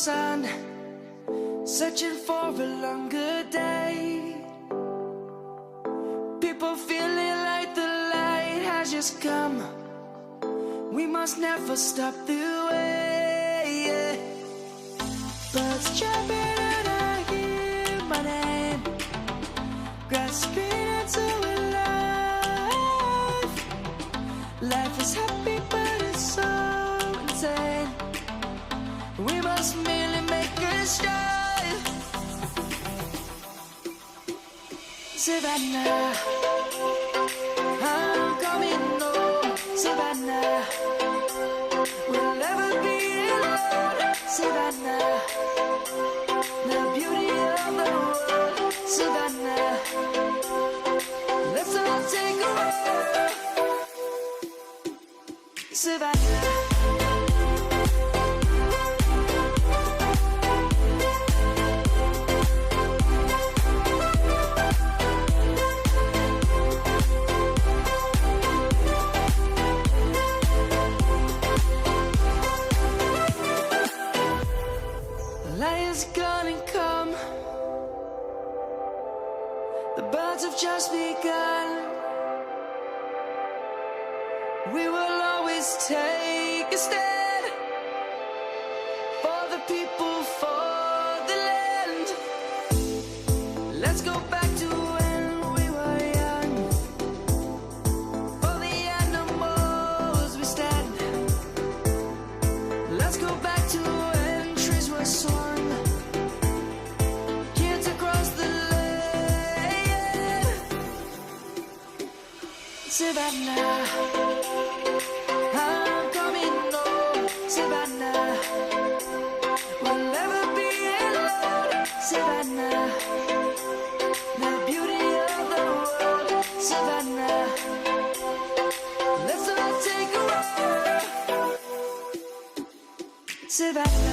sun, searching for a longer day. People feeling like the light has just come. We must never stop the way. Birds jumping and I hear my name, grasping into a life. Life is happy but it's so insane. We must merely make a start. Savannah, I'm coming home. Savannah, we'll never be alone. Savannah, the beauty of the world. Savannah, let's all take a walk. Savannah. Lion's gonna come. The birds have just begun. We will always take a stand for the people, for the land. Let's go back to when we were young. For the animals we stand. Let's go back to when trees were swung. Savannah, I'm coming home. Savannah, we'll never be alone. Savannah, the beauty of the world. Savannah, let's all take a walk. Savannah.